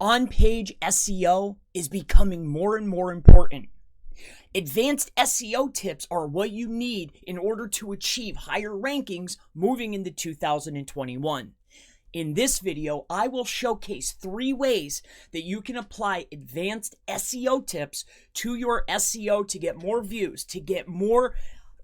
On-page SEO is becoming more and more important. Advanced SEO tips are what you need in order to achieve higher rankings moving into 2021. In this video, I will showcase 3 ways that you can apply advanced SEO tips to your SEO to get more views, to get more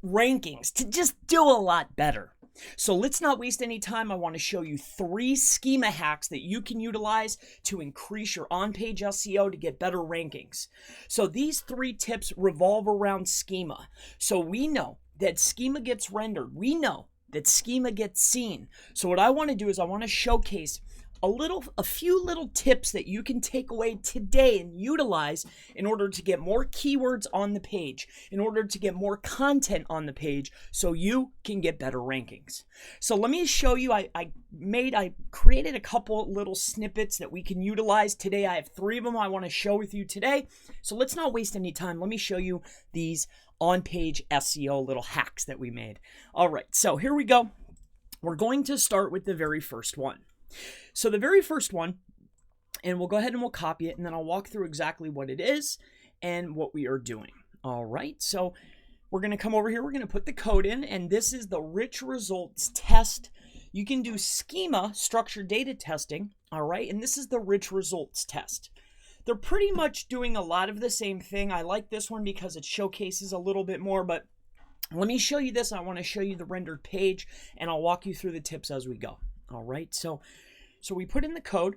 rankings, to just do a lot better. So let's not waste any time. I want to show you 3 schema hacks that you can utilize to increase your on-page SEO to get better rankings. So these 3 tips revolve around schema. So we know that schema gets rendered. We know that schema gets seen. So what I want to do is I want to showcase a few little tips that you can take away today and utilize in order to get more keywords on the page, in order to get more content on the page so you can get better rankings. So let me show you, I created a couple little snippets that we can utilize today. I have 3 of them I want to share with you today. So let's not waste any time. Let me show you these on-page SEO little hacks that we made. All right, so here we go. We're going to start with the very first one. So the very first one, and we'll go ahead and we'll copy it, and then I'll walk through exactly what it is and what we are doing. All right, so we're going to come over here. We're going to put the code in, and this is the rich results test. You can do schema, structured data testing, all right, and this is the rich results test. They're pretty much doing a lot of the same thing. I like this one because it showcases a little bit more, but let me show you this. I want to show you the rendered page, and I'll walk you through the tips as we go. All right, so we put in the code,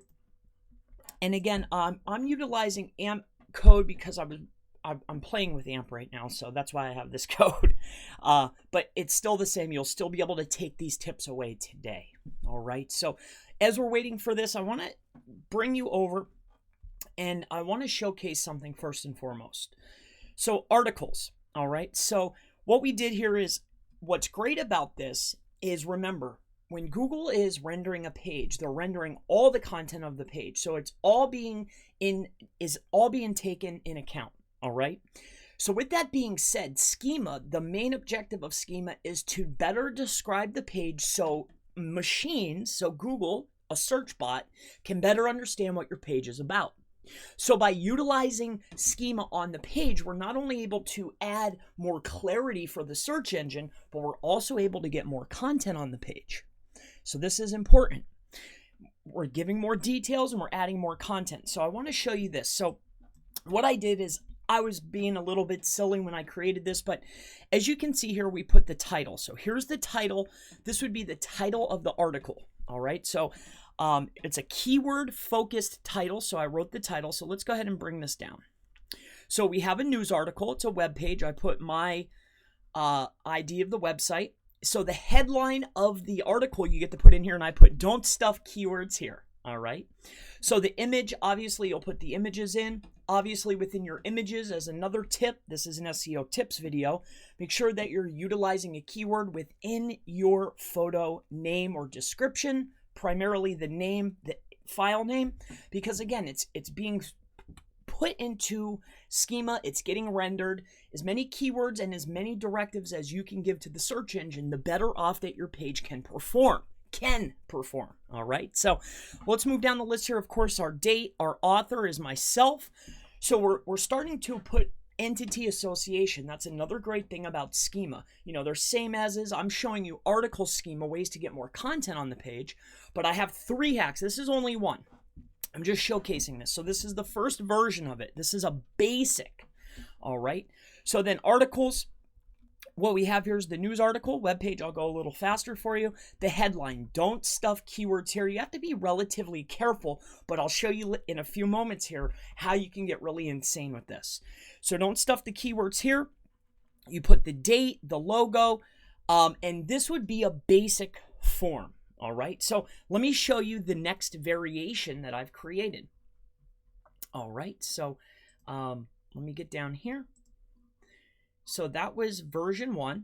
and again, I'm utilizing AMP code because I'm playing with AMP right now, so that's why I have this code. But it's still the same. You'll still be able to take these tips away today. All right, so as we're waiting for this, I want to bring you over, and I want to showcase something first and foremost. So articles. All right, so what we did here is, what's great about this is, remember, when Google is rendering a page, they're rendering all the content of the page. So it's all being taken in account, all right? So with that being said, schema, the main objective of schema is to better describe the page so machines, so Google, a search bot, can better understand what your page is about. So by utilizing schema on the page, we're not only able to add more clarity for the search engine, but we're also able to get more content on the page. So this is important. We're giving more details and we're adding more content. So I want to show you this. So what I did is, I was being a little bit silly when I created this, but as you can see here, we put the title. So here's the title. This would be the title of the article. All right. So it's a keyword focused title. So I wrote the title. So let's go ahead and bring this down. So we have a news article. It's a web page. I put my ID of the website. So the headline of the article you get to put in here, and I put "don't stuff keywords here." All right. So the image, obviously you'll put the images in. Obviously within your images, as another tip, this is an SEO tips video, make sure that you're utilizing a keyword within your photo name or description, primarily the name, the file name, because again, it's being put into schema, it's getting rendered. As many keywords and as many directives as you can give to the search engine, the better off that your page can perform. All right, so let's move down the list here. Of course, our date, our author is myself. So we're starting to put entity association. That's another great thing about schema. You know, they're same as is. I'm showing you article schema, ways to get more content on the page, but I have 3 hacks. This is only one. I'm just showcasing this. So this is the first version of it. This is a basic. All right. So then articles, what we have here is the news article, webpage. I'll go a little faster for you. The headline, don't stuff keywords here. You have to be relatively careful, but I'll show you in a few moments here how you can get really insane with this. So don't stuff the keywords here. You put the date, the logo, and this would be a basic form. All right, so let me show you the next variation that I've created. All right, so let me get down here. So that was version 1.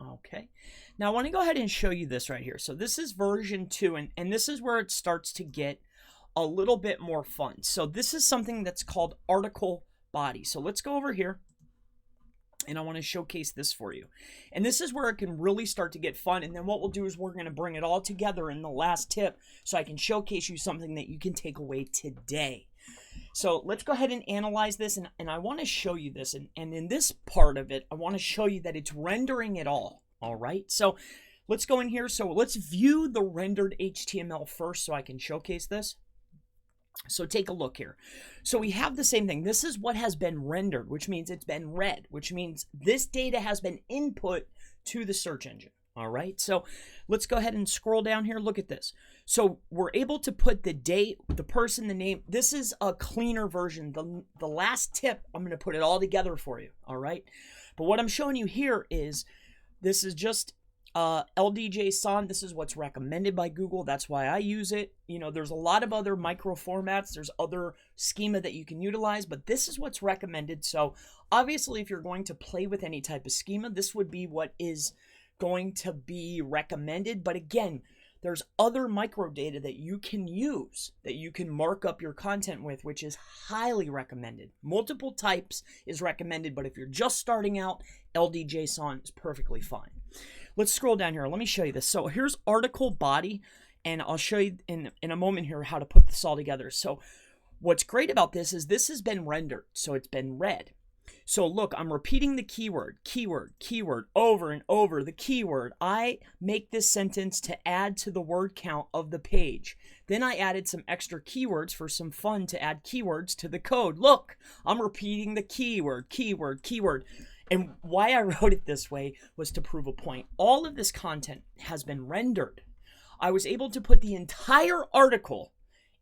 Okay, now I want to go ahead and show you this right here. So this is version 2, and this is where it starts to get a little bit more fun. So this is something that's called article body. So let's go over here. And I want to showcase this for you. And this is where it can really start to get fun. And then what we'll do is we're going to bring it all together in the last tip so I can showcase you something that you can take away today. So let's go ahead and analyze this. And I want to show you this. And in this part of it, I want to show you that it's rendering it all. All right. So let's go in here. So let's view the rendered HTML first so I can showcase this. So take a look here. So we have the same thing. This is what has been rendered, which means it's been read, which means this data has been input to the search engine. All right. So let's go ahead and scroll down here. Look at this. So we're able to put the date, the person, the name. This is a cleaner version. The last tip, I'm going to put it all together for you. All right. But what I'm showing you here is this is just LDJSON. This is what's recommended by Google. That's why I use it. You know, there's a lot of other micro formats. There's other schema that you can utilize, but this is what's recommended. So obviously, if you're going to play with any type of schema, this would be what is going to be recommended. But again, there's other micro data that you can use, that you can mark up your content with, which is highly recommended. Multiple types is recommended, but if you're just starting out, LDJSON is perfectly fine. Let's scroll down here. Let me show you this. So here's article body, and I'll show you in a moment here how to put this all together. So what's great about this is this has been rendered, so it's been read. So look, I'm repeating the keyword, over and over, the keyword. I make this sentence to add to the word count of the page. Then I added some extra keywords for some fun to add keywords to the code. Look, I'm repeating the keyword. And why I wrote it this way was to prove a point. All of this content has been rendered. I was able to put the entire article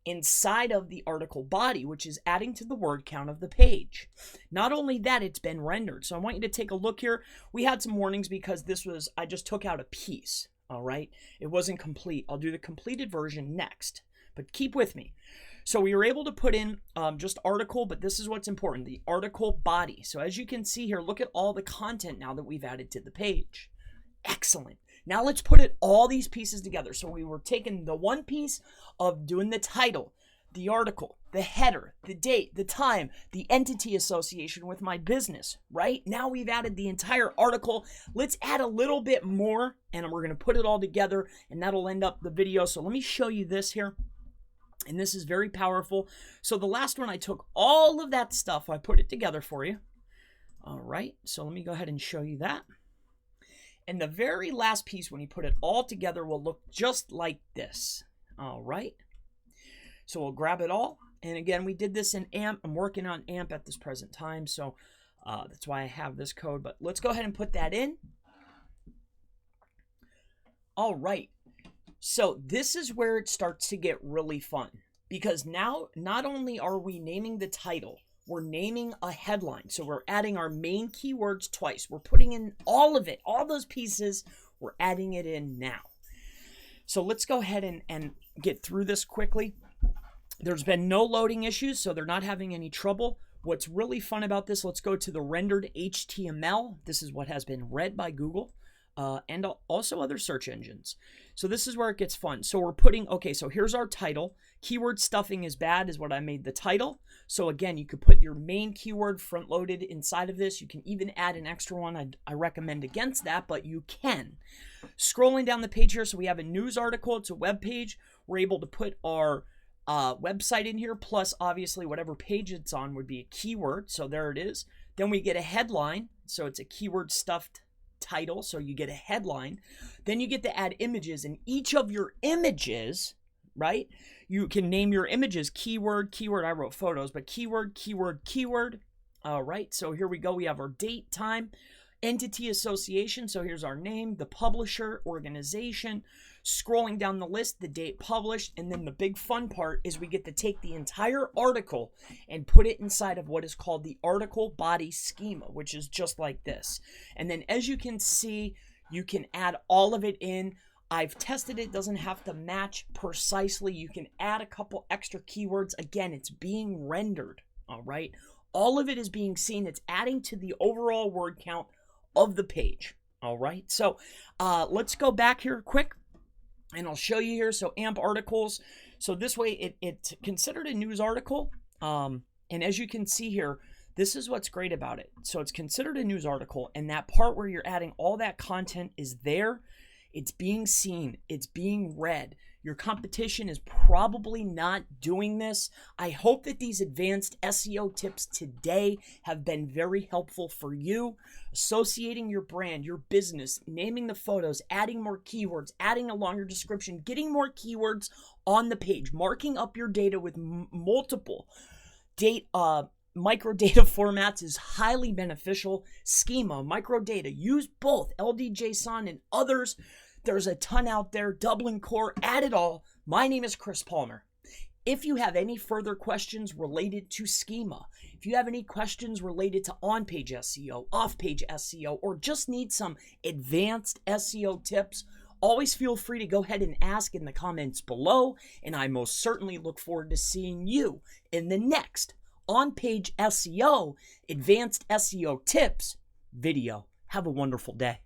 inside of the article body, which is adding to the word count of the page. Not only that, it's been rendered. So I want you to take a look here. We had some warnings because I just took out a piece, all right? It wasn't complete. I'll do the completed version next, but keep with me. So we were able to put in just article, but this is what's important, the article body. So as you can see here, look at all the content now that we've added to the page. Excellent. Now let's put all these pieces together. So we were taking the one piece of doing the title, the article, the header, the date, the time, the entity association with my business, right? Now we've added the entire article. Let's add a little bit more, and we're going to put it all together, and that'll end up the video. So let me show you this here. And this is very powerful. So the last one, I took all of that stuff. I put it together for you. All right. So let me go ahead and show you that. And the very last piece, when you put it all together, will look just like this. All right. So we'll grab it all. And again, we did this in AMP. I'm working on AMP at this present time. So that's why I have this code. But let's go ahead and put that in. All right. So this is where it starts to get really fun, because now not only are we naming the title, we're naming a headline. So we're adding our main keywords twice. We're putting in all of it, all those pieces, we're adding it in now. So let's go ahead and get through this quickly. There's been no loading issues, so they're not having any trouble. What's really fun about this, let's go to the rendered HTML. This is what has been read by Google. And also other search engines. So this is where it gets fun. So we're putting, okay, so here's our title. Keyword stuffing is bad is what I made the title. So again, you could put your main keyword front loaded inside of this. You can even add an extra one. I recommend against that, but you can. Scrolling down the page here, so we have a news article. It's a web page. We're able to put our website in here, plus obviously whatever page it's on would be a keyword. So there it is. Then we get a headline. So it's a keyword stuffed title, so you get a headline. Then you get to add images, and each of your images, right, you can name your images keyword. I wrote photos, but keyword. All right, so here we go. We have our date, time, entity association. So here's our name, the publisher, organization. Scrolling down the list, the date published, and then the big fun part is we get to take the entire article and put it inside of what is called the article body schema, which is just like this. And then as you can see, you can add all of it in. I've tested it, doesn't have to match precisely. You can add a couple extra keywords. Again, it's being rendered, all right? All of it is being seen. It's adding to the overall word count of the page, all right? So let's go back here quick. And I'll show you here. So AMP articles. So this way it's considered a news article. And as you can see here, This is what's great about it. So it's considered a news article, and that part where you're adding all that content is there. It's being seen. It's being read. Your competition is probably not doing this. I hope that these advanced SEO tips today have been very helpful for you. Associating your brand, your business, naming the photos, adding more keywords, adding a longer description, getting more keywords on the page, marking up your data with multiple microdata formats is highly beneficial. Schema, microdata, use both LDJSON and others. There's a ton out there. Dublin Core, add it all. My name is Chris Palmer. If you have any further questions related to Schema, if you have any questions related to on-page SEO, off-page SEO, or just need some advanced SEO tips, always feel free to go ahead and ask in the comments below, and I most certainly look forward to seeing you in the next on-page SEO, advanced SEO tips video. Have a wonderful day.